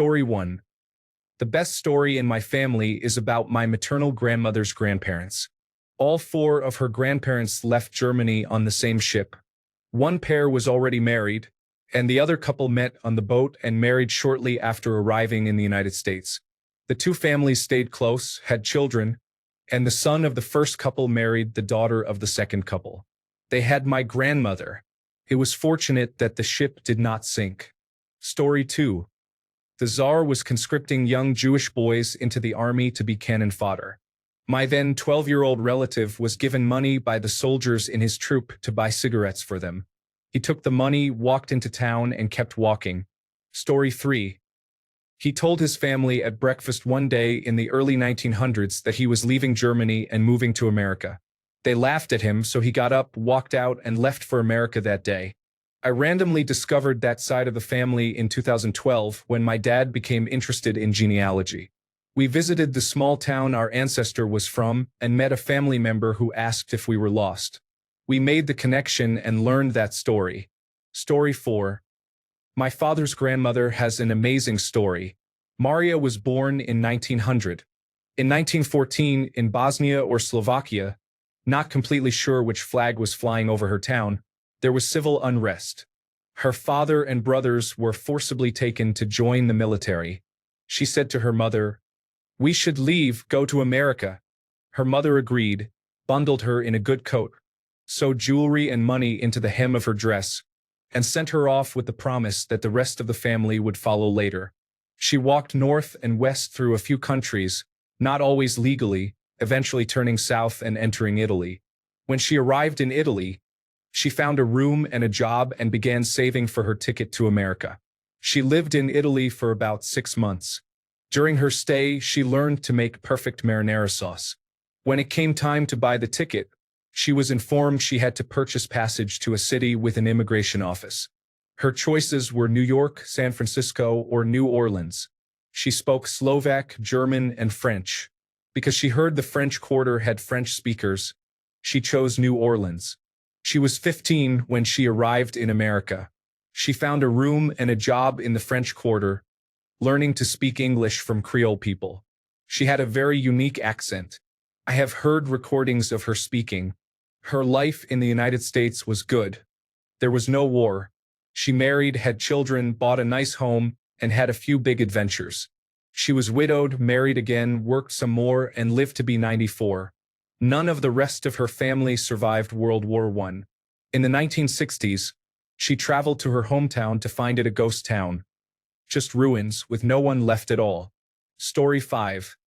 Story 1. The best story in my family is about my maternal grandmother's grandparents. All four of her grandparents left Germany on the same ship. One pair was already married, and the other couple met on the boat and married shortly after arriving in the United States. The two families stayed close, had children, and the son of the first couple married the daughter of the second couple. They had my grandmother. It was fortunate that the ship did not sink. Story 2. The Tsar was conscripting young Jewish boys into the army to be cannon fodder. My then 12-year-old relative was given money by the soldiers in his troop to buy cigarettes for them. He took the money, walked into town, and kept walking. Story 3. He told his family at breakfast one day in the early 1900s that he was leaving Germany and moving to America. They laughed at him, so he got up, walked out, and left for America that day. I randomly discovered that side of the family in 2012 when my dad became interested in genealogy. We visited the small town our ancestor was from and met a family member who asked if we were lost. We made the connection and learned that story. Story 4. My father's grandmother has an amazing story. Maria was born in 1900. In 1914, in Bosnia or Slovakia, not completely sure which flag was flying over her town, there was civil unrest. Her father and brothers were forcibly taken to join the military. She said to her mother, "We should leave, go to America." Her mother agreed, bundled her in a good coat, sewed jewelry and money into the hem of her dress, and sent her off with the promise that the rest of the family would follow later. She walked north and west through a few countries, not always legally, eventually turning south and entering Italy. When she arrived in Italy, she found a room and a job and began saving for her ticket to America. She lived in Italy for about 6 months. During her stay, she learned to make perfect marinara sauce. When it came time to buy the ticket, she was informed she had to purchase passage to a city with an immigration office. Her choices were New York, San Francisco, or New Orleans. She spoke Slovak, German, and French. Because she heard the French Quarter had French speakers, she chose New Orleans. She was 15 when she arrived in America. She found a room and a job in the French Quarter, learning to speak English from Creole people. She had a very unique accent. I have heard recordings of her speaking. Her life in the United States was good. There was no war. She married, had children, bought a nice home, and had a few big adventures. She was widowed, married again, worked some more, and lived to be 94. None of the rest of her family survived World War I. In the 1960s, she traveled to her hometown to find it a ghost town. Just ruins, with no one left at all. Story 5.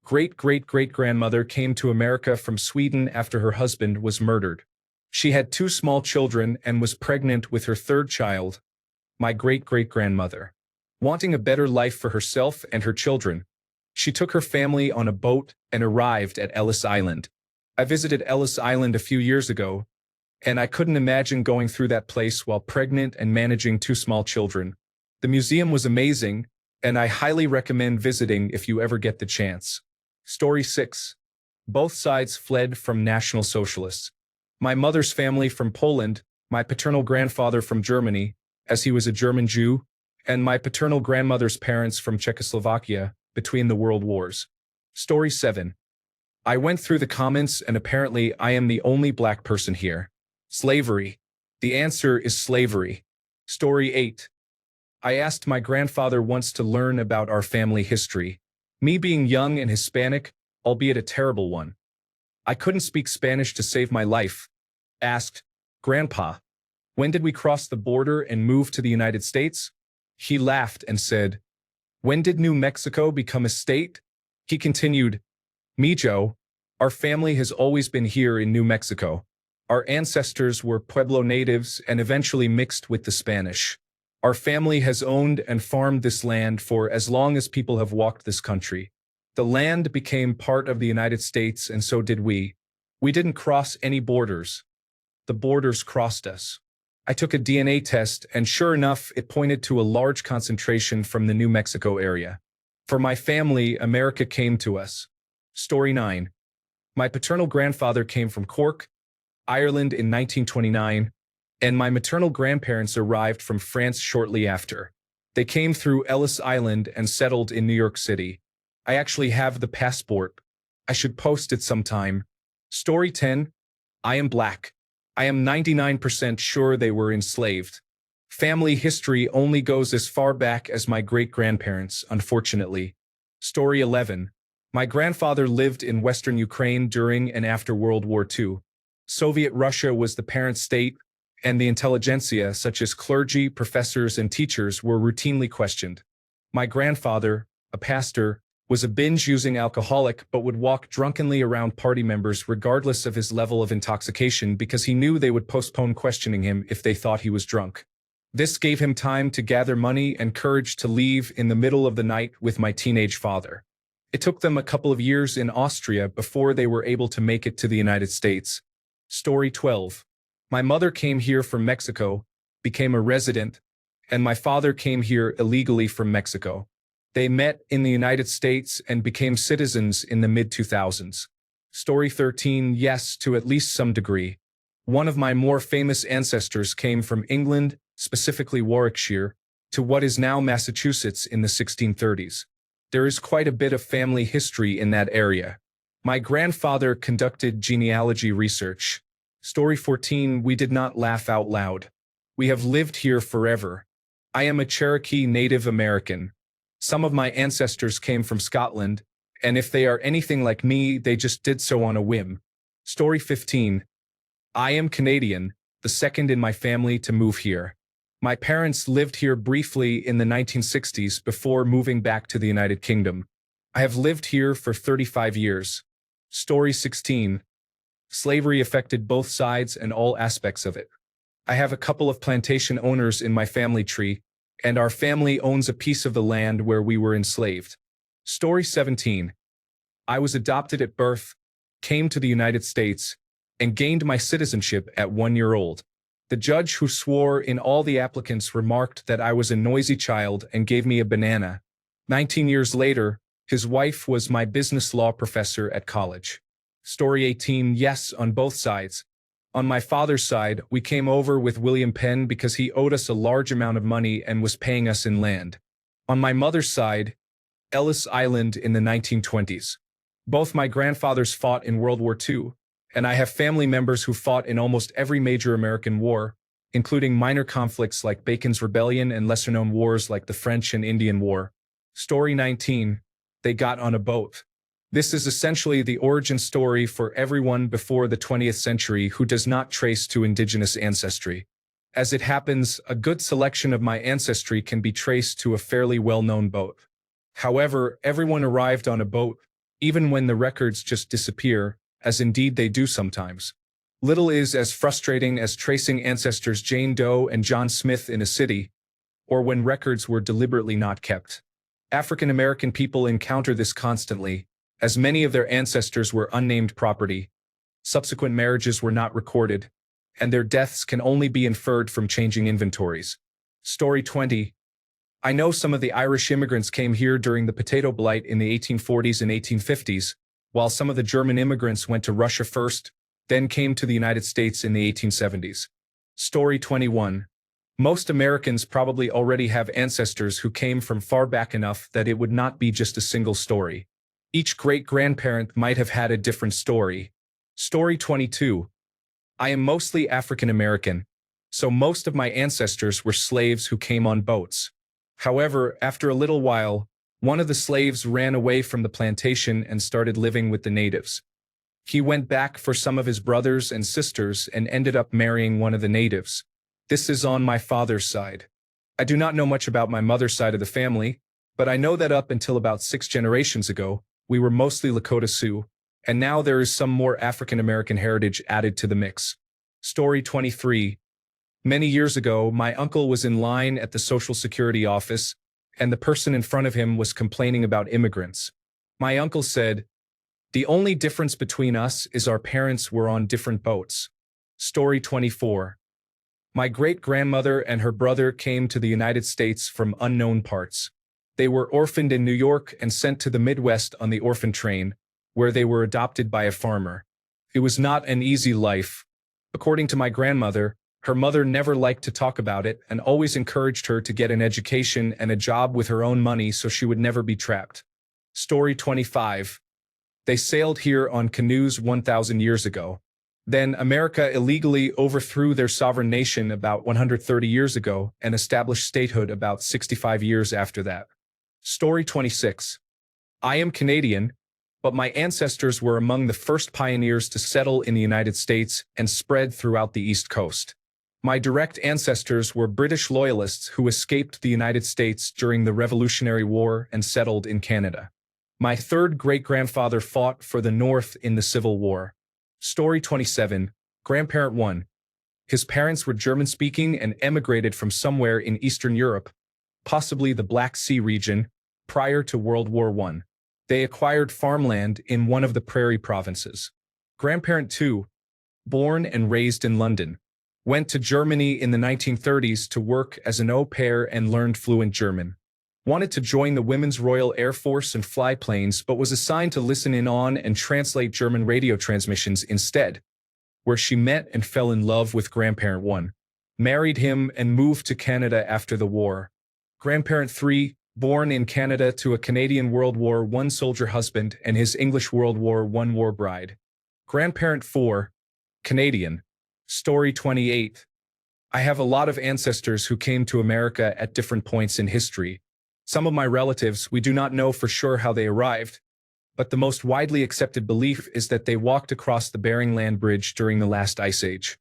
Great-great-great-grandmother came to America from Sweden after her husband was murdered. She had 2 small children and was pregnant with her 3rd child, my great-great-grandmother. Wanting a better life for herself and her children, she took her family on a boat and arrived at Ellis Island. I visited Ellis Island a few years ago, and I couldn't imagine going through that place while pregnant and managing 2 small children. The museum was amazing, and I highly recommend visiting if you ever get the chance. Story 6. Both sides fled from National Socialists. My mother's family from Poland, my paternal grandfather from Germany, as he was a German Jew, and my paternal grandmother's parents from Czechoslovakia between the world wars. Story 7. I went through the comments and apparently I am the only black person here. Slavery. The answer is slavery. Story 8. I asked my grandfather once to learn about our family history. Me being young and Hispanic, albeit a terrible one. I couldn't speak Spanish to save my life. Asked, "Grandpa, when did we cross the border and move to the United States?" He laughed and said, "When did New Mexico become a state?" He continued, "Mijo, our family has always been here in New Mexico. Our ancestors were Pueblo natives and eventually mixed with the Spanish. Our family has owned and farmed this land for as long as people have walked this country. The land became part of the United States and so did we. We didn't cross any borders. The borders crossed us." I took a DNA test and sure enough, it pointed to a large concentration from the New Mexico area. For my family, America came to us. Story 9. My paternal grandfather came from Cork, Ireland in 1929, and my maternal grandparents arrived from France shortly after. They came through Ellis Island and settled in New York City. I actually have the passport. I should post it sometime. Story 10. I am black. I am 99% sure they were enslaved. Family history only goes as far back as my great-grandparents, unfortunately. Story 11. My grandfather lived in Western Ukraine during and after World War II. Soviet Russia was the parent state, and the intelligentsia, such as clergy, professors, and teachers, were routinely questioned. My grandfather, a pastor, was a binge-using alcoholic but would walk drunkenly around party members regardless of his level of intoxication because he knew they would postpone questioning him if they thought he was drunk. This gave him time to gather money and courage to leave in the middle of the night with my teenage father. It took them a couple of years in Austria before they were able to make it to the United States. Story 12. My mother came here from Mexico, became a resident, and my father came here illegally from Mexico. They met in the United States and became citizens in the mid-2000s. Story 13. Yes, to at least some degree. One of my more famous ancestors came from England, specifically Warwickshire, to what is now Massachusetts in the 1630s. There is quite a bit of family history in that area. My grandfather conducted genealogy research. Story 14. We did not laugh out loud. We have lived here forever. I am a Cherokee Native American. Some of my ancestors came from Scotland, and if they are anything like me, they just did so on a whim. Story 15. I am Canadian, the second in my family to move here. My parents lived here briefly in the 1960s before moving back to the United Kingdom. I have lived here for 35 years. Story 16. Slavery affected both sides and all aspects of it. I have a couple of plantation owners in my family tree, and our family owns a piece of the land where we were enslaved. Story 17. I was adopted at birth, came to the United States, and gained my citizenship at 1 year old. The judge who swore in all the applicants remarked that I was a noisy child and gave me a banana. 19 years later, his wife was my business law professor at college. Story 18. Yes, on both sides. On my father's side, we came over with William Penn because he owed us a large amount of money and was paying us in land. On my mother's side, Ellis Island in the 1920s. Both my grandfathers fought in World War II, and I have family members who fought in almost every major American war, including minor conflicts like Bacon's Rebellion and lesser-known wars like the French and Indian War. Story 19. They got on a boat. This is essentially the origin story for everyone before the 20th century who does not trace to indigenous ancestry. As it happens, a good selection of my ancestry can be traced to a fairly well-known boat. However, everyone arrived on a boat, even when the records just disappear, as indeed they do sometimes. Little is as frustrating as tracing ancestors Jane Doe and John Smith in a city, or when records were deliberately not kept. African American people encounter this constantly, as many of their ancestors were unnamed property, subsequent marriages were not recorded, and their deaths can only be inferred from changing inventories. Story 20. I know some of the Irish immigrants came here during the potato blight in the 1840s and 1850s, while some of the German immigrants went to Russia first, then came to the United States in the 1870s. Story 21. Most Americans probably already have ancestors who came from far back enough that it would not be just a single story. Each great-grandparent might have had a different story. Story 22. I am mostly African American, so most of my ancestors were slaves who came on boats. However, after a little while, one of the slaves ran away from the plantation and started living with the natives. He went back for some of his brothers and sisters and ended up marrying one of the natives. This is on my father's side. I do not know much about my mother's side of the family, but I know that up until about 6 generations ago, we were mostly Lakota Sioux, and now there is some more African American heritage added to the mix. Story 23. Many years ago, my uncle was in line at the Social Security office, and the person in front of him was complaining about immigrants. My uncle said, "The only difference between us is our parents were on different boats." Story 24. My great-grandmother and her brother came to the United States from unknown parts. They were orphaned in New York and sent to the Midwest on the orphan train, where they were adopted by a farmer. It was not an easy life. According to my grandmother, Her mother never liked to talk about it and always encouraged her to get an education and a job with her own money so she would never be trapped. Story 25. They sailed here on canoes 1,000 years ago. Then America illegally overthrew their sovereign nation about 130 years ago and established statehood about 65 years after that. Story 26. I am Canadian, but my ancestors were among the first pioneers to settle in the United States and spread throughout the East Coast. My direct ancestors were British loyalists who escaped the United States during the Revolutionary War and settled in Canada. My third great-grandfather fought for the North in the Civil War. Story 27. Grandparent 1. His parents were German-speaking and emigrated from somewhere in Eastern Europe, possibly the Black Sea region, prior to World War I. They acquired farmland in one of the prairie provinces. Grandparent 2. Born and raised in London. Went to Germany in the 1930s to work as an au pair and learned fluent German. Wanted to join the Women's Royal Air Force and fly planes but was assigned to listen in on and translate German radio transmissions instead, where she met and fell in love with Grandparent 1. Married him and moved to Canada after the war. Grandparent 3, born in Canada to a Canadian World War I soldier husband and his English World War I war bride. Grandparent 4, Canadian. Story 28. I have a lot of ancestors who came to America at different points in history. Some of my relatives, we do not know for sure how they arrived, but the most widely accepted belief is that they walked across the Bering Land Bridge during the last ice age.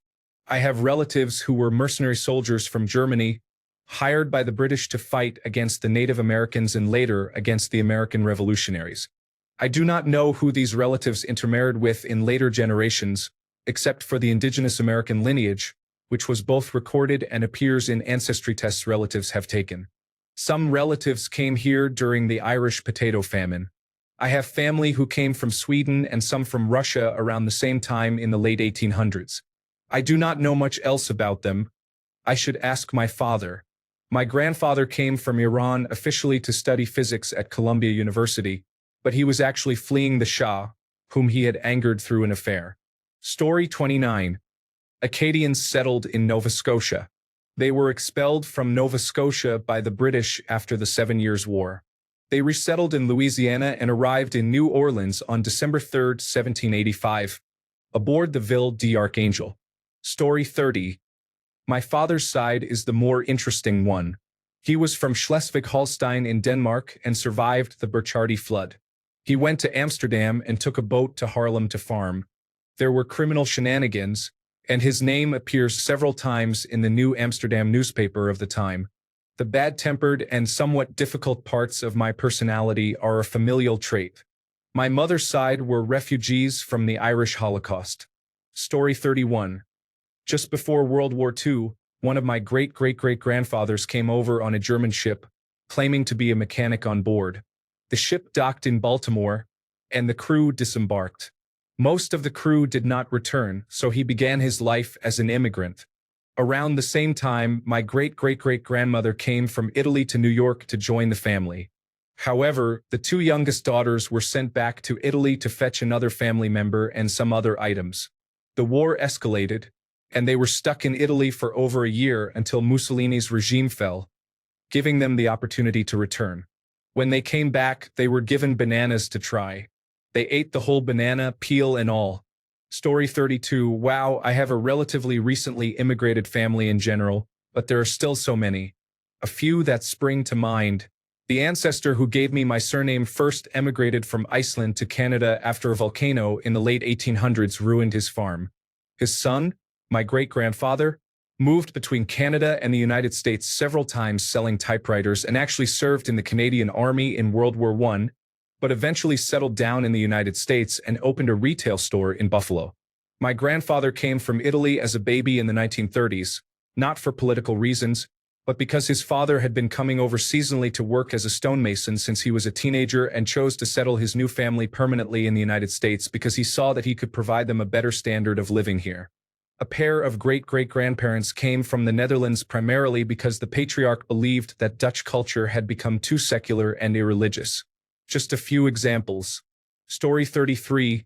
I have relatives who were mercenary soldiers from Germany, hired by the British to fight against the Native Americans and later against the American revolutionaries. I do not know who these relatives intermarried with in later generations, except for the indigenous American lineage, which was both recorded and appears in ancestry tests relatives have taken. Some relatives came here during the Irish potato famine. I have family who came from Sweden and some from Russia around the same time in the late 1800s. I do not know much else about them. I should ask my father. My grandfather came from Iran officially to study physics at Columbia University, but he was actually fleeing the Shah, whom he had angered through an affair. Story 29. Acadians settled in Nova Scotia. They were expelled from Nova Scotia by the British after the 7 Years' War. They resettled in Louisiana and arrived in New Orleans on December 3, 1785, aboard the Ville d'Archangel. Story 30. My father's side is the more interesting one. He was from Schleswig-Holstein in Denmark and survived the Burchardie flood. He went to Amsterdam and took a boat to Haarlem to farm. There were criminal shenanigans, and his name appears several times in the New Amsterdam newspaper of the time. The bad-tempered and somewhat difficult parts of my personality are a familial trait. My mother's side were refugees from the Irish Holocaust. Story 31. Just before World War II, one of my great-great-great-grandfathers came over on a German ship, claiming to be a mechanic on board. The ship docked in Baltimore, and the crew disembarked. Most of the crew did not return, so he began his life as an immigrant. Around the same time, my great-great-great-grandmother came from Italy to New York to join the family. However, the two youngest daughters were sent back to Italy to fetch another family member and some other items. The war escalated, and they were stuck in Italy for over a year until Mussolini's regime fell, giving them the opportunity to return. When they came back, they were given bananas to try. They ate the whole banana, peel and all. Story 32. Wow, I have a relatively recently immigrated family in general, but there are still so many. A few that spring to mind. The ancestor who gave me my surname first emigrated from Iceland to Canada after a volcano in the late 1800s ruined his farm. His son, my great-grandfather, moved between Canada and the United States several times selling typewriters and actually served in the Canadian Army in World War I, but eventually settled down in the United States and opened a retail store in Buffalo. My grandfather came from Italy as a baby in the 1930s, not for political reasons, but because his father had been coming over seasonally to work as a stonemason since he was a teenager and chose to settle his new family permanently in the United States because he saw that he could provide them a better standard of living here. A pair of great-great-grandparents came from the Netherlands primarily because the patriarch believed that Dutch culture had become too secular and irreligious. Just a few examples. Story 33.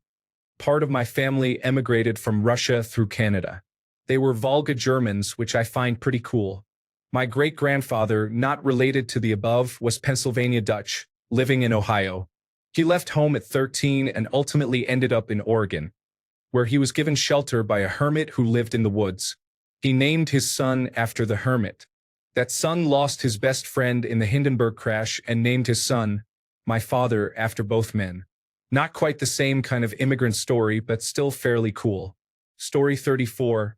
Part of my family emigrated from Russia through Canada. They were Volga Germans, which I find pretty cool. My great-grandfather, not related to the above, was Pennsylvania Dutch, living in Ohio. He left home at 13 and ultimately ended up in Oregon, where he was given shelter by a hermit who lived in the woods. He named his son after the hermit. That son lost his best friend in the Hindenburg crash and named his son, my father, after both men. Not quite the same kind of immigrant story, but still fairly cool. Story 34.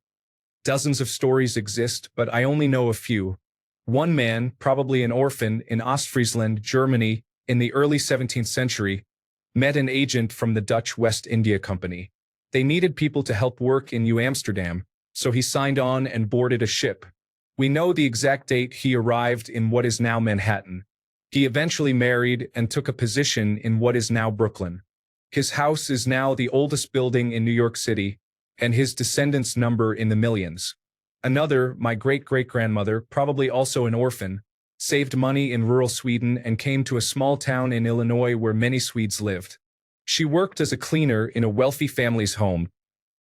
Dozens of stories exist, but I only know a few. One man, probably an orphan in Ostfriesland, Germany, in the early 17th century, met an agent from the Dutch West India Company. They needed people to help work in New Amsterdam, so he signed on and boarded a ship. We know the exact date he arrived in what is now Manhattan. He eventually married and took a position in what is now Brooklyn. His house is now the oldest building in New York City, and his descendants number in the millions. Another, my great-great-grandmother, probably also an orphan, saved money in rural Sweden and came to a small town in Illinois where many Swedes lived. She worked as a cleaner in a wealthy family's home,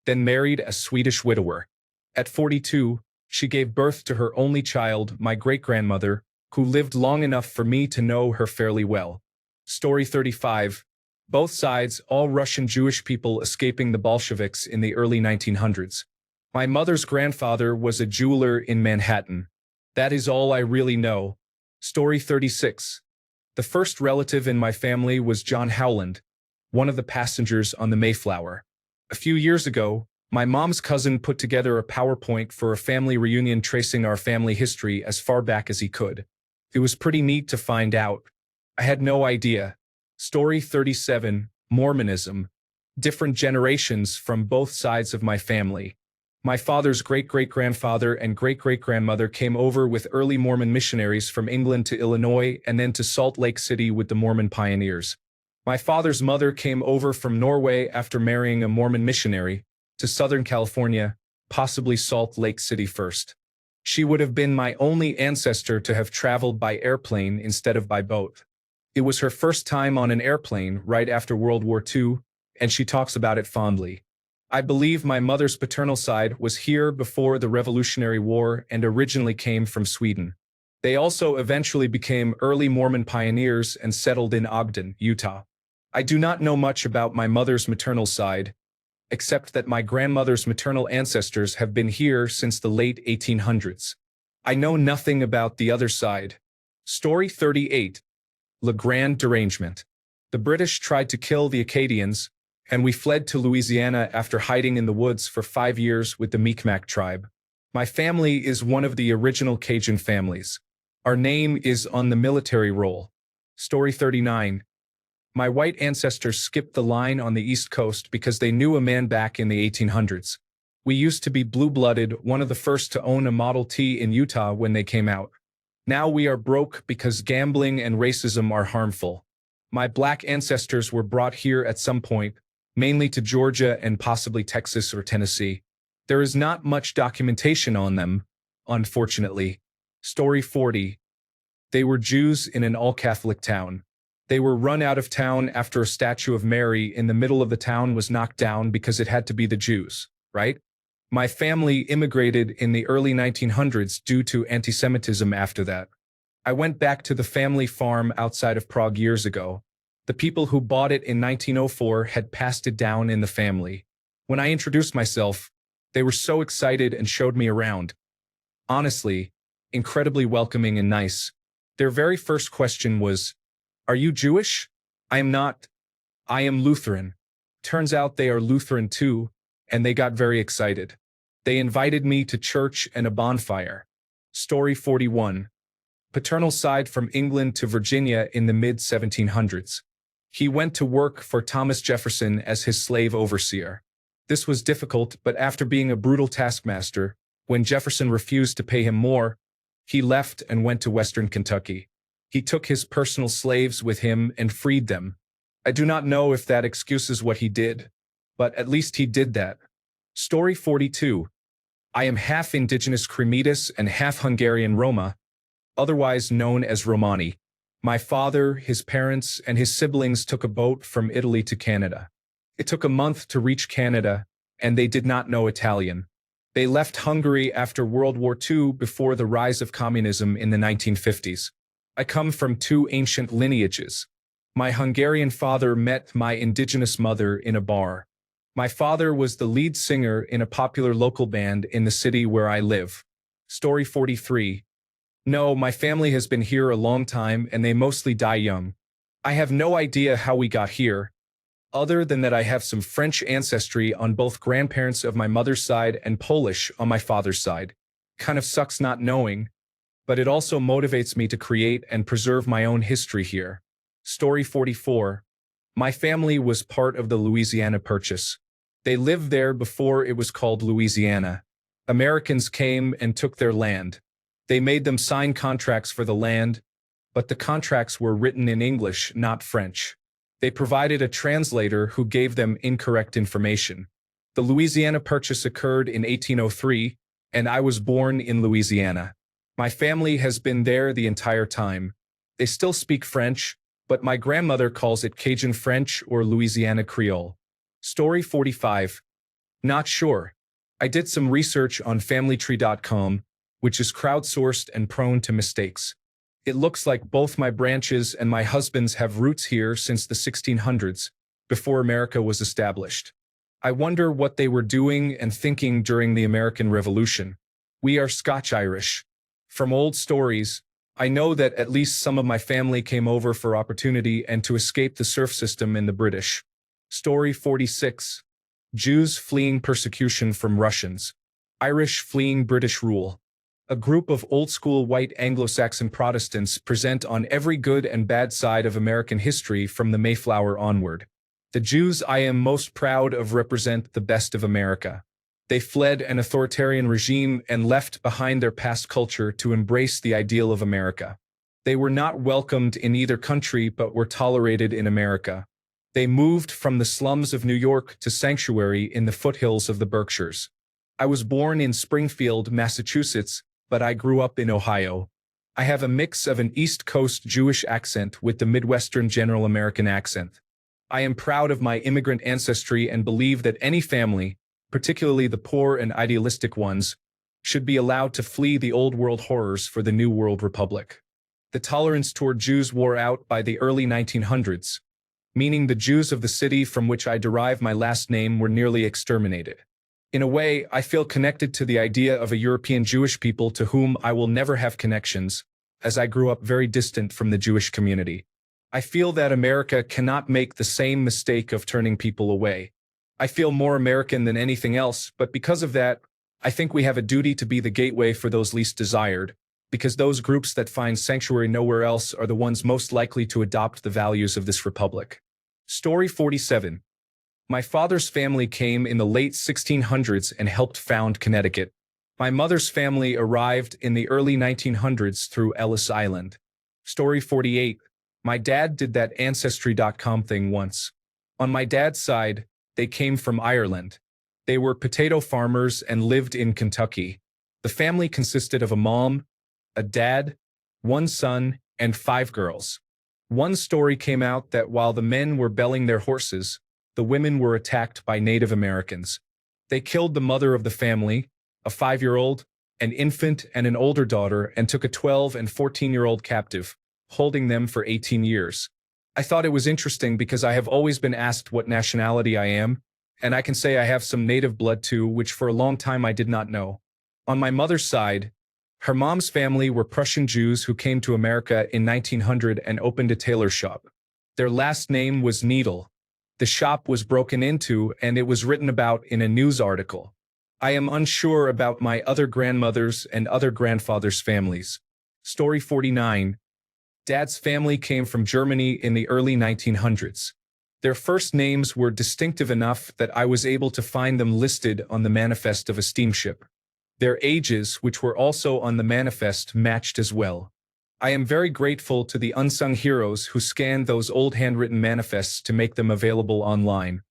then married a Swedish widower. At 42, she gave birth to her only child, my great-grandmother, who lived long enough for me to know her fairly well. Story 35. Both sides, all Russian Jewish people escaping the Bolsheviks in the early 1900s. My mother's grandfather was a jeweler in Manhattan. That is all I really know. Story 36. The first relative in my family was John Howland, one of the passengers on the Mayflower. A few years ago, my mom's cousin put together a PowerPoint for a family reunion tracing our family history as far back as he could. It was pretty neat to find out. I had no idea. Story 37. Mormonism. Different generations from both sides of my family. My father's great-great-grandfather and great-great-grandmother came over with early Mormon missionaries from England to Illinois and then to Salt Lake City with the Mormon pioneers. My father's mother came over from Norway after marrying a Mormon missionary to Southern California, possibly Salt Lake City first. She would have been my only ancestor to have traveled by airplane instead of by boat. It was her first time on an airplane right after World War II, and she talks about it fondly. I believe my mother's paternal side was here before the Revolutionary War and originally came from Sweden. They also eventually became early Mormon pioneers and settled in Ogden, Utah. I do not know much about my mother's maternal side, except that my grandmother's maternal ancestors have been here since the late 1800s. I know nothing about the other side. Story 38. Le Grand Derangement. The British tried to kill the Acadians, and we fled to Louisiana after hiding in the woods for 5 years with the Mi'kmaq tribe. My family is one of the original Cajun families. Our name is on the military roll. Story 39. My white ancestors skipped the line on the East Coast because they knew a man back in the 1800s. We used to be blue-blooded, one of the first to own a Model T in Utah when they came out. Now we are broke because gambling and racism are harmful. My black ancestors were brought here at some point, mainly to Georgia and possibly Texas or Tennessee. There is not much documentation on them, unfortunately. Story 40. They were Jews in an all-Catholic town. They were run out of town after a statue of Mary in the middle of the town was knocked down because it had to be the Jews, right? My family immigrated in the early 1900s due to anti-Semitism after that. I went back to the family farm outside of Prague years ago. The people who bought it in 1904 had passed it down in the family. When I introduced myself, they were so excited and showed me around. Honestly, incredibly welcoming and nice. Their very first question was, "Are you Jewish?" "I am not. I am Lutheran." Turns out they are Lutheran too, and they got very excited. They invited me to church and a bonfire. Story 41. Paternal side from England to Virginia in the mid-1700s. He went to work for Thomas Jefferson as his slave overseer. This was difficult, but after being a brutal taskmaster, when Jefferson refused to pay him more, he left and went to Western Kentucky. He took his personal slaves with him and freed them. I do not know if that excuses what he did, but at least he did that. Story 42. I am half indigenous Cremitas and half Hungarian Roma, otherwise known as Romani. My father, his parents, and his siblings took a boat from Italy to Canada. It took a month to reach Canada, and they did not know Italian. They left Hungary after World War II before the rise of communism in the 1950s. I come from two ancient lineages. My Hungarian father met my indigenous mother in a bar. My father was the lead singer in a popular local band in the city where I live. Story 43. No, my family has been here a long time and they mostly die young. I have no idea how we got here, other than that I have some French ancestry on both grandparents of my mother's side and Polish on my father's side. Kind of sucks not knowing, but it also motivates me to create and preserve my own history here. Story 44. My family was part of the Louisiana Purchase. They lived there before it was called Louisiana. Americans came and took their land. They made them sign contracts for the land, but the contracts were written in English, not French. They provided a translator who gave them incorrect information. The Louisiana Purchase occurred in 1803, and I was born in Louisiana. My family has been there the entire time. They still speak French, but my grandmother calls it Cajun French or Louisiana Creole. Story 45. Not sure. I did some research on familytree.com, which is crowdsourced and prone to mistakes. It looks like both my branches and my husband's have roots here since the 1600s, before America was established. I wonder what they were doing and thinking during the American Revolution. We are Scotch-Irish. From old stories, I know that at least some of my family came over for opportunity and to escape the serf system in the British. Story 46. Jews fleeing persecution from Russians. Irish fleeing British rule. A group of old-school white Anglo-Saxon Protestants present on every good and bad side of American history from the Mayflower onward. The Jews I am most proud of represent the best of America. They fled an authoritarian regime and left behind their past culture to embrace the ideal of America. They were not welcomed in either country but were tolerated in America. They moved from the slums of New York to sanctuary in the foothills of the Berkshires. I was born in Springfield, Massachusetts, but I grew up in Ohio. I have a mix of an East Coast Jewish accent with the Midwestern General American accent. I am proud of my immigrant ancestry and believe that any family, particularly the poor and idealistic ones, should be allowed to flee the old world horrors for the new world republic. The tolerance toward Jews wore out by the early 1900s, meaning the Jews of the city from which I derive my last name were nearly exterminated. In a way, I feel connected to the idea of a European Jewish people to whom I will never have connections, as I grew up very distant from the Jewish community. I feel that America cannot make the same mistake of turning people away. I feel more American than anything else, but because of that, I think we have a duty to be the gateway for those least desired, because those groups that find sanctuary nowhere else are the ones most likely to adopt the values of this republic. Story 47. My father's family came in the late 1600s and helped found Connecticut. My mother's family arrived in the early 1900s through Ellis Island. Story 48. My dad did that Ancestry.com thing once. On my dad's side, they came from Ireland. They were potato farmers and lived in Kentucky. The family consisted of a mom, a dad, one son, and 5 girls. One story came out that while the men were belling their horses, the women were attacked by Native Americans. They killed the mother of the family, a 5-year-old, an infant, and an older daughter, and took a 12- and 14-year-old captive, holding them for 18 years. I thought it was interesting because I have always been asked what nationality I am, and I can say I have some native blood too, which for a long time I did not know. On my mother's side, her mom's family were Prussian Jews who came to America in 1900 and opened a tailor shop. Their last name was Needle. The shop was broken into and it was written about in a news article. I am unsure about my other grandmother's and other grandfather's families. Story 49. Dad's family came from Germany in the early 1900s. Their first names were distinctive enough that I was able to find them listed on the manifest of a steamship. Their ages, which were also on the manifest, matched as well. I am very grateful to the unsung heroes who scanned those old handwritten manifests to make them available online.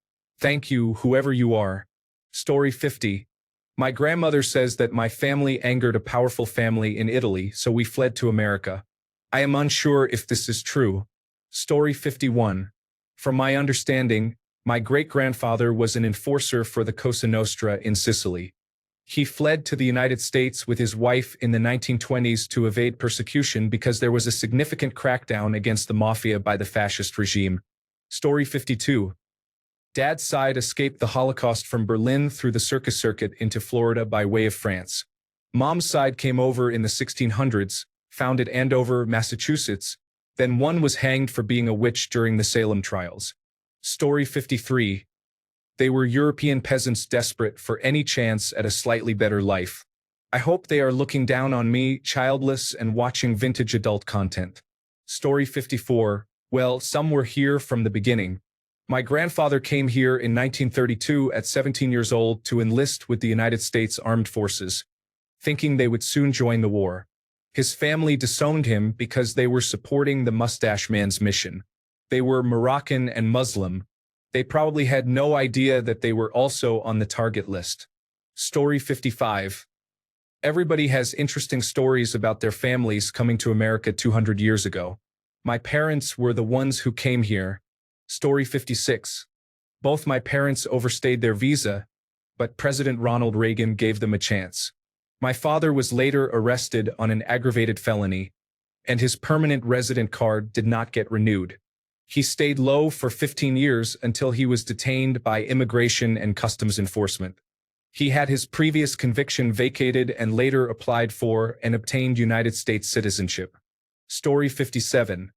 Thank you, whoever you are. Story 50. My grandmother says that my family angered a powerful family in Italy, so we fled to America. I am unsure if this is true. Story 51. From my understanding, my great-grandfather was an enforcer for the Cosa Nostra in Sicily. He fled to the United States with his wife in the 1920s to evade persecution because there was a significant crackdown against the mafia by the fascist regime. Story 52. Dad's side escaped the Holocaust from Berlin through the circus circuit into Florida by way of France. Mom's side came over in the 1600s, founded Andover, Massachusetts, then one was hanged for being a witch during the Salem trials. Story 53. They were European peasants desperate for any chance at a slightly better life. I hope they are looking down on me, childless and watching vintage adult content. Story 54. Well, some were here from the beginning. My grandfather came here in 1932 at 17 years old to enlist with the United States Armed Forces, thinking they would soon join the war. His family disowned him because they were supporting the Mustache Man's mission. They were Moroccan and Muslim. They probably had no idea that they were also on the target list. Story 55. Everybody has interesting stories about their families coming to America 200 years ago. My parents were the ones who came here. Story 56. Both my parents overstayed their visa, but President Ronald Reagan gave them a chance. My father was later arrested on an aggravated felony, and his permanent resident card did not get renewed. He stayed low for 15 years until he was detained by Immigration and Customs Enforcement. He had his previous conviction vacated and later applied for and obtained United States citizenship. Story 57.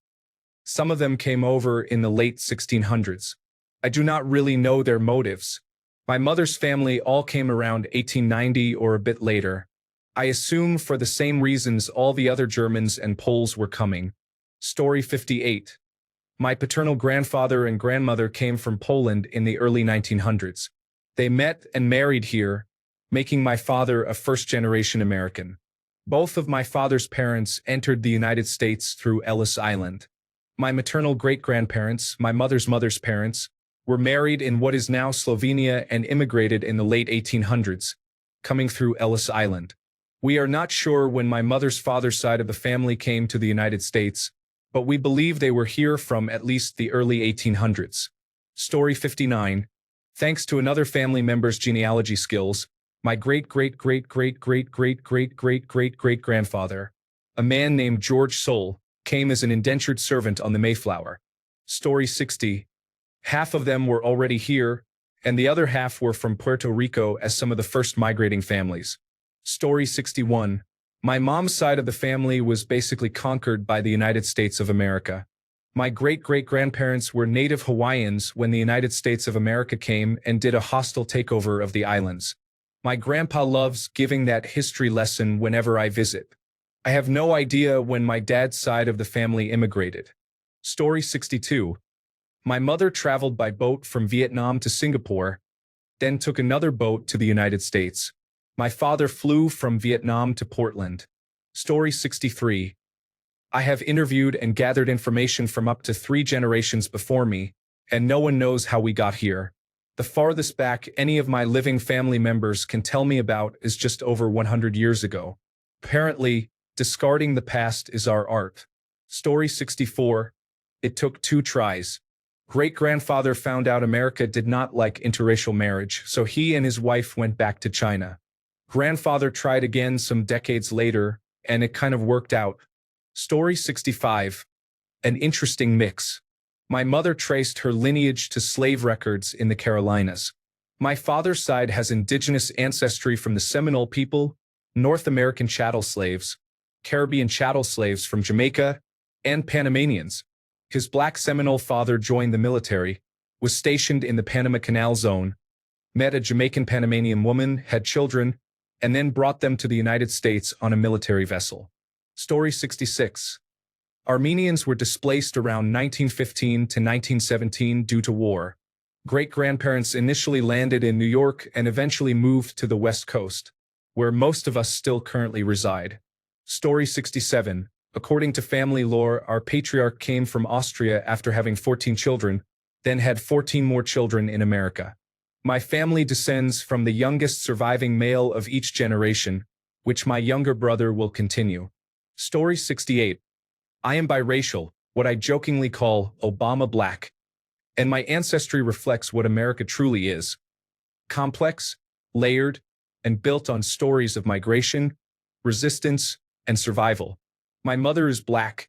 Some of them came over in the late 1600s. I do not really know their motives. My mother's family all came around 1890 or a bit later. I assume for the same reasons all the other Germans and Poles were coming. Story 58. My paternal grandfather and grandmother came from Poland in the early 1900s. They met and married here, making my father a first-generation American. Both of my father's parents entered the United States through Ellis Island. My maternal great-grandparents, my mother's mother's parents, were married in what is now Slovenia and immigrated in the late 1800s, coming through Ellis Island. We are not sure when my mother's father's side of the family came to the United States, but we believe they were here from at least the early 1800s. Story 59. Thanks to another family member's genealogy skills, my great-great-great-great-great-great-great-great-great-great-grandfather, a man named George Soule, came as an indentured servant on the Mayflower. Story 60. Half of them were already here, and the other half were from Puerto Rico as some of the first migrating families. Story 61. My mom's side of the family was basically conquered by the United States of America. My great-great-grandparents were native Hawaiians when the United States of America came and did a hostile takeover of the islands. My grandpa loves giving that history lesson whenever I visit. I have no idea when my dad's side of the family immigrated. Story 62. My mother traveled by boat from Vietnam to Singapore, then took another boat to the United States. My father flew from Vietnam to Portland. Story 63. I have interviewed and gathered information from up to 3 generations before me, and no one knows how we got here. The farthest back any of my living family members can tell me about is just over 100 years ago. Apparently, discarding the past is our art. Story 64. It took 2 tries. Great-grandfather found out America did not like interracial marriage, so he and his wife went back to China. Grandfather tried again some decades later, and it kind of worked out. Story 65. An interesting mix. My mother traced her lineage to slave records in the Carolinas. My father's side has indigenous ancestry from the Seminole people, North American chattel slaves, Caribbean chattel slaves from Jamaica, and Panamanians. His black Seminole father joined the military, was stationed in the Panama Canal Zone, met a Jamaican Panamanian woman, had children, and then brought them to the United States on a military vessel. Story 66. Armenians were displaced around 1915 to 1917 due to war. Great-grandparents initially landed in New York and eventually moved to the West Coast, where most of us still currently reside. Story 67. According to family lore, our patriarch came from Austria after having 14 children, then had 14 more children in America. My family descends from the youngest surviving male of each generation, which my younger brother will continue. Story 68. I am biracial, what I jokingly call Obama Black, and my ancestry reflects what America truly is. Complex, layered, and built on stories of migration, resistance, and survival. My mother is Black,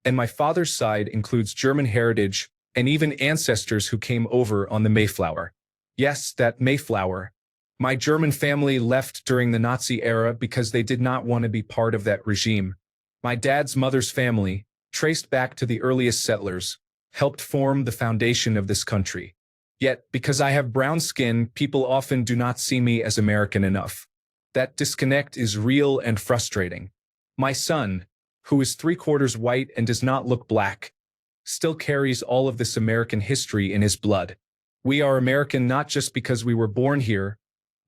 and my father's side includes German heritage and even ancestors who came over on the Mayflower. Yes, that Mayflower. My German family left during the Nazi era because they did not want to be part of that regime. My dad's mother's family, traced back to the earliest settlers, helped form the foundation of this country. Yet, because I have brown skin, people often do not see me as American enough. That disconnect is real and frustrating. My son, who is 3/4 white and does not look Black, still carries all of this American history in his blood. We are American not just because we were born here,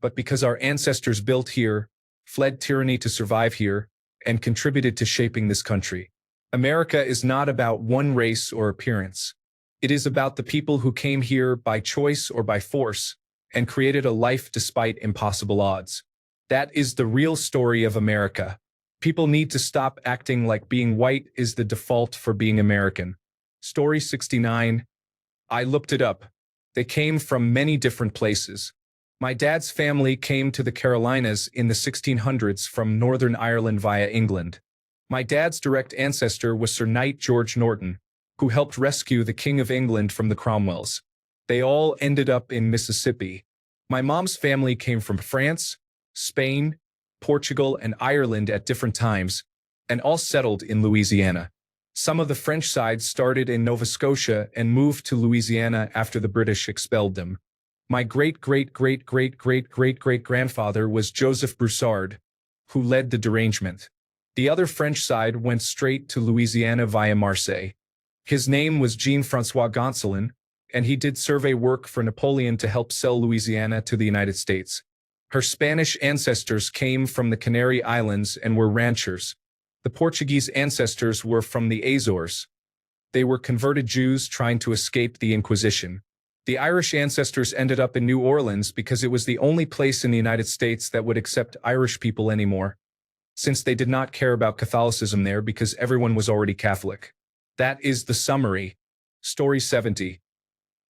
but because our ancestors built here, fled tyranny to survive here, and contributed to shaping this country. America is not about one race or appearance. It is about the people who came here by choice or by force and created a life despite impossible odds. That is the real story of America. People need to stop acting like being white is the default for being American. Story 69. I looked it up. They came from many different places. My dad's family came to the Carolinas in the 1600s from Northern Ireland via England. My dad's direct ancestor was Sir Knight George Norton, who helped rescue the King of England from the Cromwells. They all ended up in Mississippi. My mom's family came from France, Spain, Portugal, and Ireland at different times, and all settled in Louisiana. Some of the French side started in Nova Scotia and moved to Louisiana after the British expelled them. My great-great-great-great-great-great-great-grandfather was Joseph Broussard, who led the derangement. The other French side went straight to Louisiana via Marseille. His name was Jean-François Gonsolin, and he did survey work for Napoleon to help sell Louisiana to the United States. Her Spanish ancestors came from the Canary Islands and were ranchers. The Portuguese ancestors were from the Azores. They were converted Jews trying to escape the Inquisition. The Irish ancestors ended up in New Orleans because it was the only place in the United States that would accept Irish people anymore, since they did not care about Catholicism there because everyone was already Catholic. That is the summary. Story 70.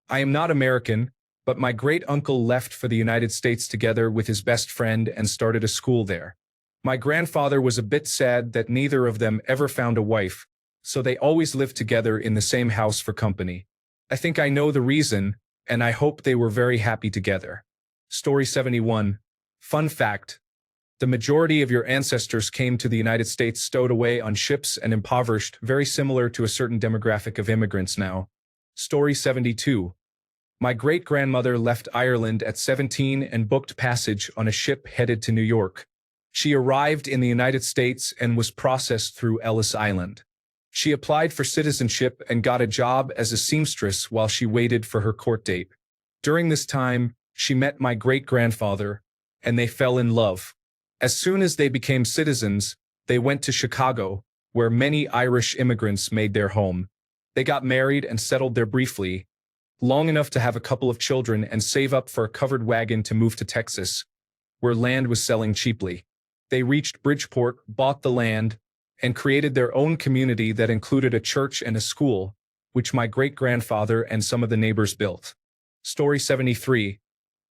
I am not American, but my great-uncle left for the United States together with his best friend and started a school there. My grandfather was a bit sad that neither of them ever found a wife, so they always lived together in the same house for company. I think I know the reason, and I hope they were very happy together. Story 71. Fun fact. The majority of your ancestors came to the United States stowed away on ships and impoverished, very similar to a certain demographic of immigrants now. Story 72. My great-grandmother left Ireland at 17 and booked passage on a ship headed to New York. She arrived in the United States and was processed through Ellis Island. She applied for citizenship and got a job as a seamstress while she waited for her court date. During this time, she met my great-grandfather, and they fell in love. As soon as they became citizens, they went to Chicago, where many Irish immigrants made their home. They got married and settled there briefly, long enough to have a couple of children and save up for a covered wagon to move to Texas, where land was selling cheaply. They reached Bridgeport, bought the land, and created their own community that included a church and a school, which my great-grandfather and some of the neighbors built. Story 73.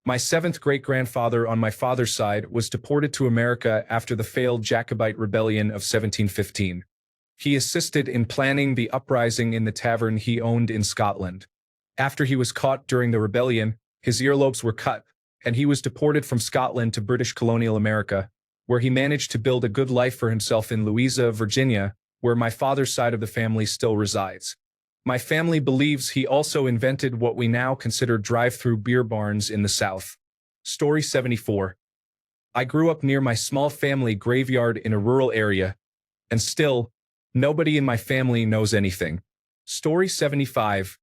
My seventh great-grandfather on my father's side was deported to America after the failed Jacobite rebellion of 1715. He assisted in planning the uprising in the tavern he owned in Scotland. After he was caught during the rebellion, his earlobes were cut, and he was deported from Scotland to British colonial America, where he managed to build a good life for himself in Louisa, Virginia, where my father's side of the family still resides. My family believes he also invented what we now consider drive-through beer barns in the South. Story 74. I grew up near my small family graveyard in a rural area, and still, nobody in my family knows anything. Story 75.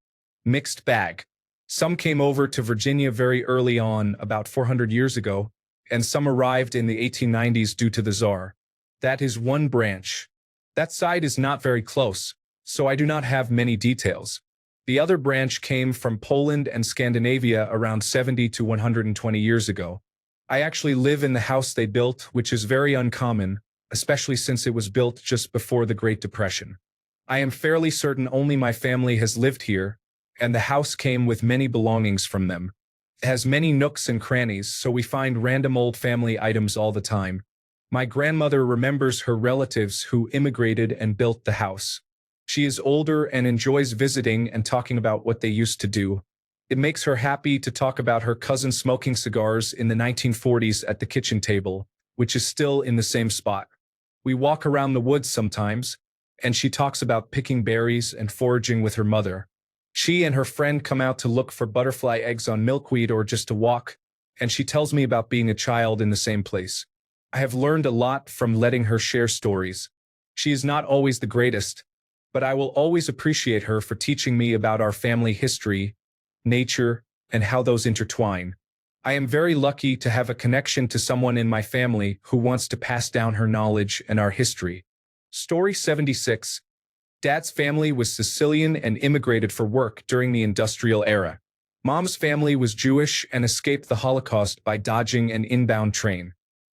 Mixed bag. Some came over to Virginia very early on, about 400 years ago, and some arrived in the 1890s due to the Tsar. That is one branch. That side is not very close, so I do not have many details. The other branch came from Poland and Scandinavia around 70 to 120 years ago. I actually live in the house they built, which is very uncommon, especially since it was built just before the Great Depression. I am fairly certain only my family has lived here, and the house came with many belongings from them. It has many nooks and crannies, so we find random old family items all the time. My grandmother remembers her relatives who immigrated and built the house. She is older and enjoys visiting and talking about what they used to do. It makes her happy to talk about her cousin smoking cigars in the 1940s at the kitchen table, which is still in the same spot. We walk around the woods sometimes, and she talks about picking berries and foraging with her mother. She and her friend come out to look for butterfly eggs on milkweed or just to walk, and she tells me about being a child in the same place. I have learned a lot from letting her share stories. She is not always the greatest, but I will always appreciate her for teaching me about our family history, nature, and how those intertwine. I am very lucky to have a connection to someone in my family who wants to pass down her knowledge and our history. Story 76. Dad's family was Sicilian and immigrated for work during the industrial era. Mom's family was Jewish and escaped the Holocaust by dodging an inbound train.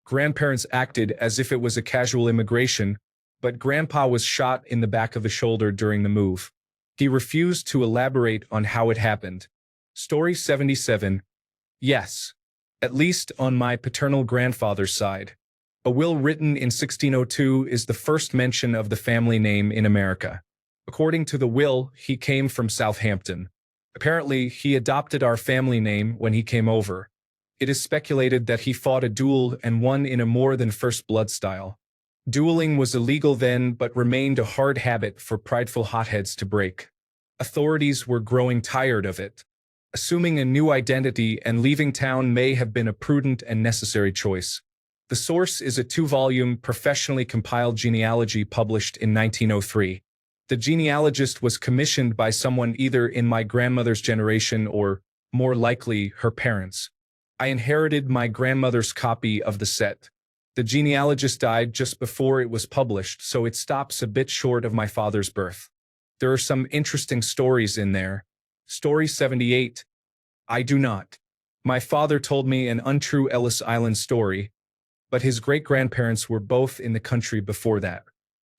Grandparents acted as if it was a casual immigration, but Grandpa was shot in the back of the shoulder during the move. He refused to elaborate on how it happened. Story 77. Yes. At least on my paternal grandfather's side. A will written in 1602 is the first mention of the family name in America. According to the will, he came from Southampton. Apparently, he adopted our family name when he came over. It is speculated that he fought a duel and won in a more than first blood style. Dueling was illegal then but remained a hard habit for prideful hotheads to break. Authorities were growing tired of it. Assuming a new identity and leaving town may have been a prudent and necessary choice. The source is a 2-volume, professionally compiled genealogy published in 1903. The genealogist was commissioned by someone either in my grandmother's generation or, more likely, her parents. I inherited my grandmother's copy of the set. The genealogist died just before it was published, so it stops a bit short of my father's birth. There are some interesting stories in there. Story 78. I do not. My father told me an untrue Ellis Island story, but his great-grandparents were both in the country before that.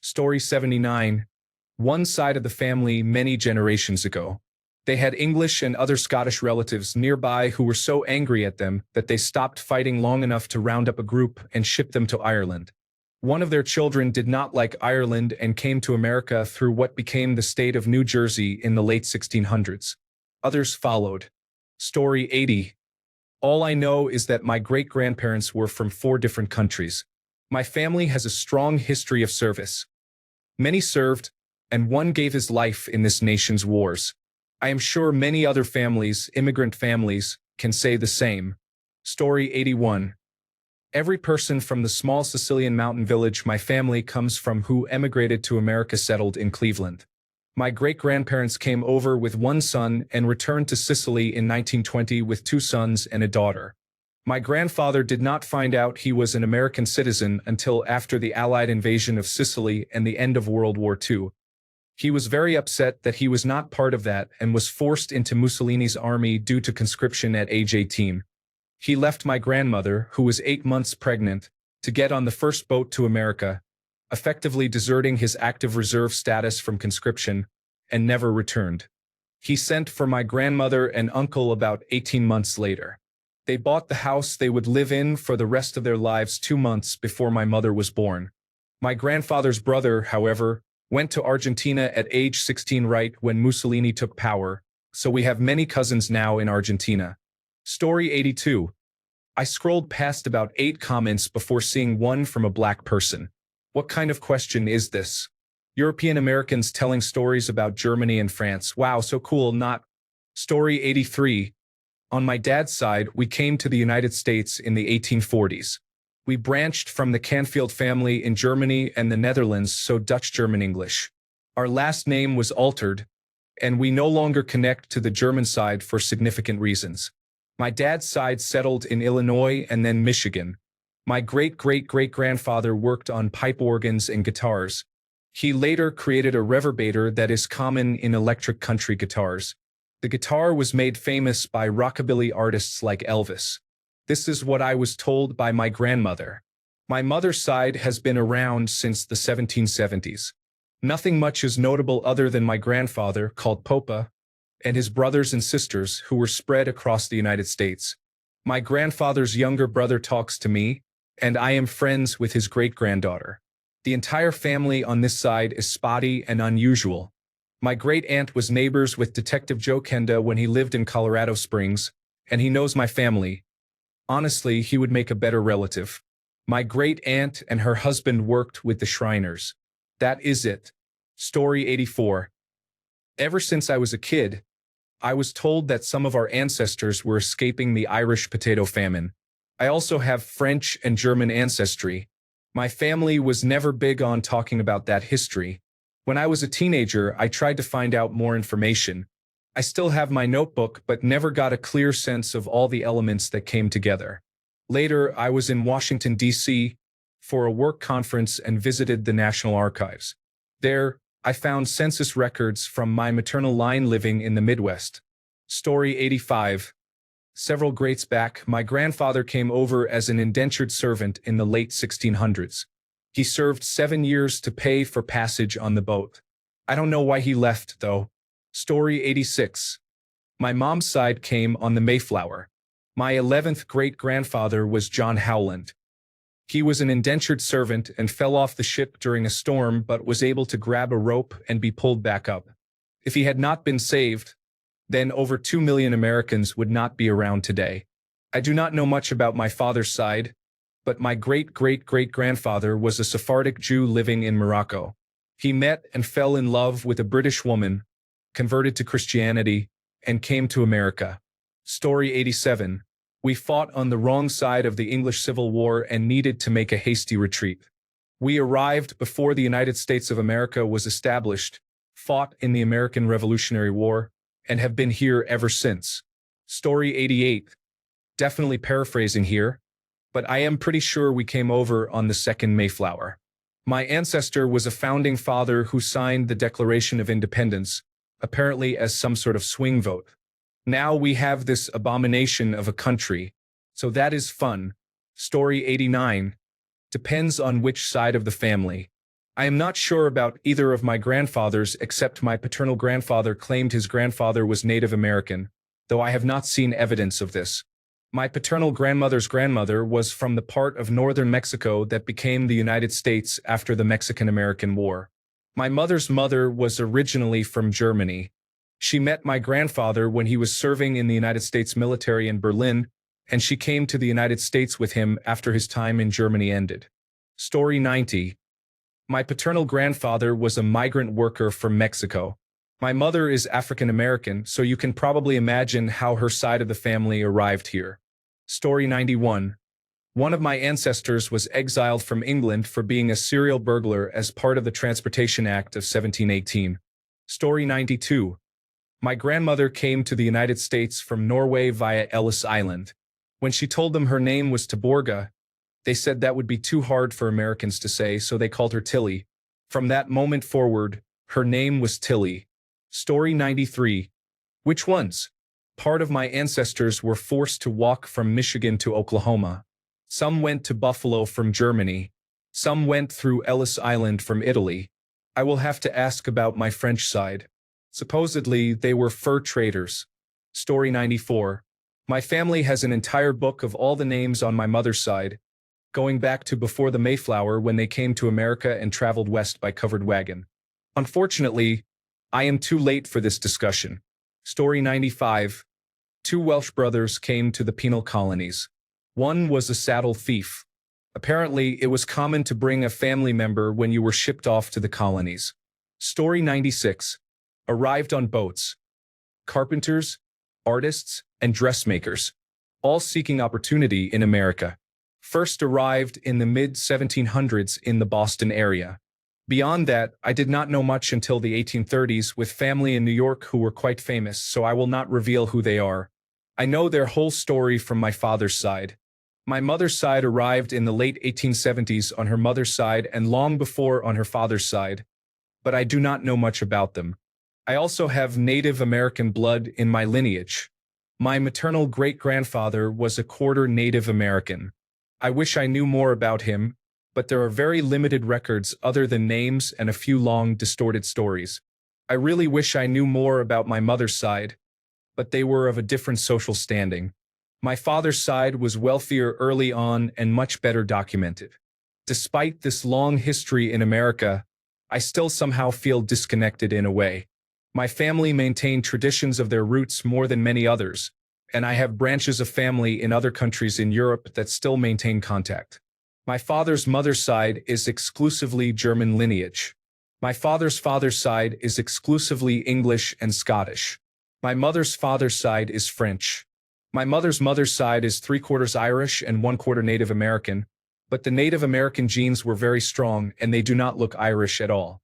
Story 79. One side of the family many generations ago. They had English and other Scottish relatives nearby who were so angry at them that they stopped fighting long enough to round up a group and ship them to Ireland. One of their children did not like Ireland and came to America through what became the state of New Jersey in the late 1600s. Others followed. Story 80. All I know is that my great-grandparents were from 4 different countries. My family has a strong history of service. Many served, and one gave his life in this nation's wars. I am sure many other families, immigrant families, can say the same. Story 81. Every person from the small Sicilian mountain village my family comes from who emigrated to America settled in Cleveland. My great-grandparents came over with 1 son and returned to Sicily in 1920 with 2 sons and a daughter. My grandfather did not find out he was an American citizen until after the Allied invasion of Sicily and the end of World War II. He was very upset that he was not part of that and was forced into Mussolini's army due to conscription at age 18. He left my grandmother, who was 8 months pregnant, to get on the first boat to America, effectively deserting his active reserve status from conscription, and never returned. He sent for my grandmother and uncle about 18 months later. They bought the house they would live in for the rest of their lives 2 months before my mother was born. My grandfather's brother, however, went to Argentina at age 16 right when Mussolini took power, so we have many cousins now in Argentina. Story 82. I scrolled past about 8 comments before seeing one from a black person. What kind of question is this? European Americans telling stories about Germany and France. Wow, so cool, not. Story 83. On my dad's side, we came to the United States in the 1840s. We branched from the Canfield family in Germany and the Netherlands, so Dutch-German English. Our last name was altered, and we no longer connect to the German side for significant reasons. My dad's side settled in Illinois and then Michigan. My great-great-great-grandfather worked on pipe organs and guitars. He later created a reverberator that is common in electric country guitars. The guitar was made famous by rockabilly artists like Elvis. This is what I was told by my grandmother. My mother's side has been around since the 1770s. Nothing much is notable other than my grandfather, called Popa, and his brothers and sisters who were spread across the United States. My grandfather's younger brother talks to me, and I am friends with his great-granddaughter. The entire family on this side is spotty and unusual. My great-aunt was neighbors with Detective Joe Kenda when he lived in Colorado Springs, and he knows my family. Honestly, he would make a better relative. My great-aunt and her husband worked with the Shriners. That is it. Story 84. Ever since I was a kid, I was told that some of our ancestors were escaping the Irish potato famine. I also have French and German ancestry. My family was never big on talking about that history. When I was a teenager, I tried to find out more information. I still have my notebook, but never got a clear sense of all the elements that came together. Later, I was in Washington, D.C. for a work conference and visited the National Archives. There, I found census records from my maternal line living in the Midwest. Story 85. Several greats back, my grandfather came over as an indentured servant in the late 1600s. He served 7 years to pay for passage on the boat. I don't know why he left, though. Story 86. My mom's side came on the Mayflower. My 11th great-grandfather was John Howland. He was an indentured servant and fell off the ship during a storm but was able to grab a rope and be pulled back up. If he had not been saved, then over 2 million Americans would not be around today. I do not know much about my father's side, but my great-great-great-grandfather was a Sephardic Jew living in Morocco. He met and fell in love with a British woman, converted to Christianity, and came to America. Story 87. We fought on the wrong side of the English Civil War and needed to make a hasty retreat. We arrived before the United States of America was established, fought in the American Revolutionary War, and have been here ever since. Story 88. Definitely paraphrasing here, but I am pretty sure we came over on the second Mayflower. My ancestor was a founding father who signed the Declaration of Independence, apparently as some sort of swing vote. Now we have this abomination of a country, so that is fun. Story 89. Depends on which side of the family. I am not sure about either of my grandfathers except my paternal grandfather claimed his grandfather was Native American, though I have not seen evidence of this. My paternal grandmother's grandmother was from the part of northern Mexico that became the United States after the Mexican-American War. My mother's mother was originally from Germany. She met my grandfather when he was serving in the United States military in Berlin, and she came to the United States with him after his time in Germany ended. Story 90. My paternal grandfather was a migrant worker from Mexico. My mother is African American, so you can probably imagine how her side of the family arrived here. Story 91. One of my ancestors was exiled from England for being a serial burglar as part of the Transportation Act of 1718. Story 92. My grandmother came to the United States from Norway via Ellis Island. When she told them her name was Taborga, they said that would be too hard for Americans to say, so they called her Tilly. From that moment forward, her name was Tilly. Story 93. Which ones? Part of my ancestors were forced to walk from Michigan to Oklahoma. Some went to Buffalo from Germany. Some went through Ellis Island from Italy. I will have to ask about my French side. Supposedly, they were fur traders. Story 94. My family has an entire book of all the names on my mother's side, going back to before the Mayflower when they came to America and traveled west by covered wagon. Unfortunately, I am too late for this discussion. Story 95. 2 Welsh brothers came to the penal colonies. One was a saddle thief. Apparently, it was common to bring a family member when you were shipped off to the colonies. Story 96. Arrived on boats. Carpenters, artists, and dressmakers, all seeking opportunity in America. First arrived in the mid-1700s in the Boston area. Beyond that, I did not know much until the 1830s with family in New York who were quite famous, so I will not reveal who they are. I know their whole story from my father's side. My mother's side arrived in the late 1870s on her mother's side and long before on her father's side, but I do not know much about them. I also have Native American blood in my lineage. My maternal great-grandfather was a quarter Native American. I wish I knew more about him, but there are very limited records other than names and a few long, distorted stories. I really wish I knew more about my mother's side, but they were of a different social standing. My father's side was wealthier early on and much better documented. Despite this long history in America, I still somehow feel disconnected in a way. My family maintained traditions of their roots more than many others, and I have branches of family in other countries in Europe that still maintain contact. My father's mother's side is exclusively German lineage. My father's side is exclusively English and Scottish. My mother's father's side is French. My mother's side is 3/4 Irish and 1/4 Native American, but the Native American genes were very strong and they do not look Irish at all.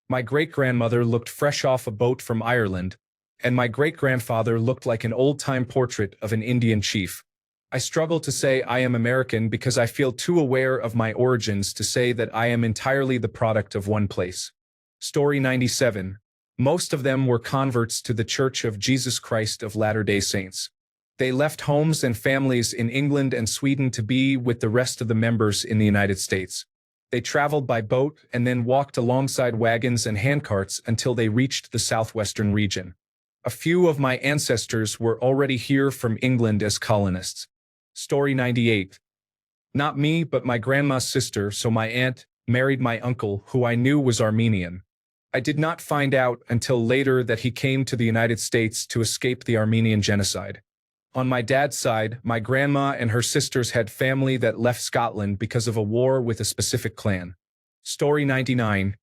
My great-grandmother looked fresh off a boat from Ireland, and my great-grandfather looked like an old-time portrait of an Indian chief. I struggle to say I am American because I feel too aware of my origins to say that I am entirely the product of one place. Story 97. Most of them were converts to the Church of Jesus Christ of Latter-day Saints. They left homes and families in England and Sweden to be with the rest of the members in the United States. They traveled by boat and then walked alongside wagons and handcarts until they reached the southwestern region. A few of my ancestors were already here from England as colonists. Story 98. Not me, but my grandma's sister, so my aunt, married my uncle, who I knew was Armenian. I did not find out until later that he came to the United States to escape the Armenian genocide. On my dad's side, my grandma and her sisters had family that left Scotland because of a war with a specific clan. Story 99.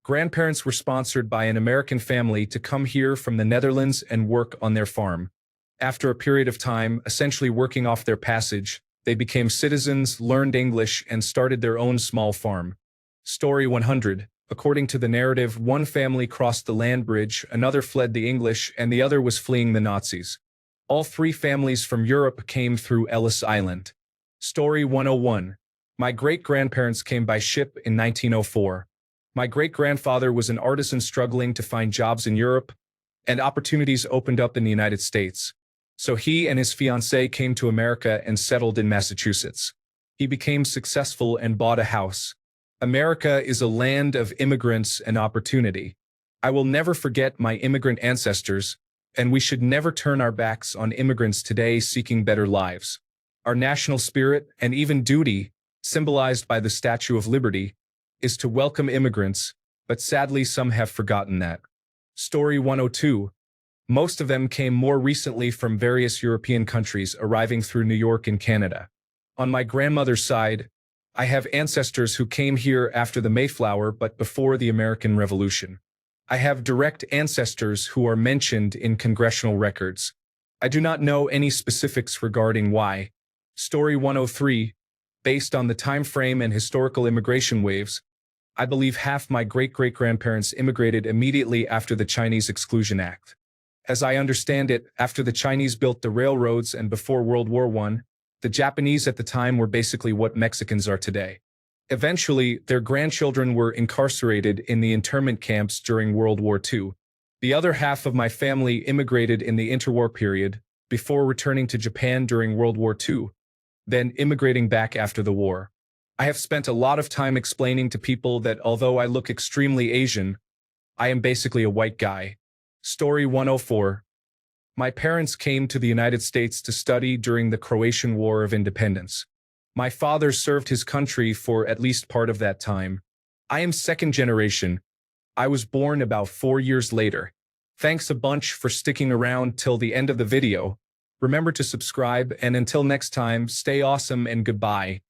Grandparents were sponsored by an American family to come here from the Netherlands and work on their farm. After a period of time, essentially working off their passage, they became citizens, learned English, and started their own small farm. Story 100. According to the narrative, one family crossed the land bridge, another fled the English, and the other was fleeing the Nazis. All three families from Europe came through Ellis Island. Story 101. My great-grandparents came by ship in 1904. My great-grandfather was an artisan struggling to find jobs in Europe, and opportunities opened up in the United States. So he and his fiancée came to America and settled in Massachusetts. He became successful and bought a house. America is a land of immigrants and opportunity. I will never forget my immigrant ancestors, and we should never turn our backs on immigrants today seeking better lives. Our national spirit, and even duty, symbolized by the Statue of Liberty, is to welcome immigrants, but sadly some have forgotten that. Story 102. Most of them came more recently from various European countries, arriving through New York and Canada. On my grandmother's side, I have ancestors who came here after the Mayflower but before the American Revolution. I have direct ancestors who are mentioned in congressional records. I do not know any specifics regarding why. Story 103. Based on the time frame and historical immigration waves, I believe half my great-great-grandparents immigrated immediately after the Chinese Exclusion Act. As I understand it, after the Chinese built the railroads and before World War I, the Japanese at the time were basically what Mexicans are today. Eventually, their grandchildren were incarcerated in the internment camps during World War II. The other half of my family immigrated in the interwar period, before returning to Japan during World War II, then immigrating back after the war. I have spent a lot of time explaining to people that although I look extremely Asian, I am basically a white guy. Story 104. My parents came to the United States to study during the Croatian War of Independence. My father served his country for at least part of that time. I am second generation. I was born about 4 years later. Thanks a bunch for sticking around till the end of the video. Remember to subscribe, and until next time, stay awesome and goodbye.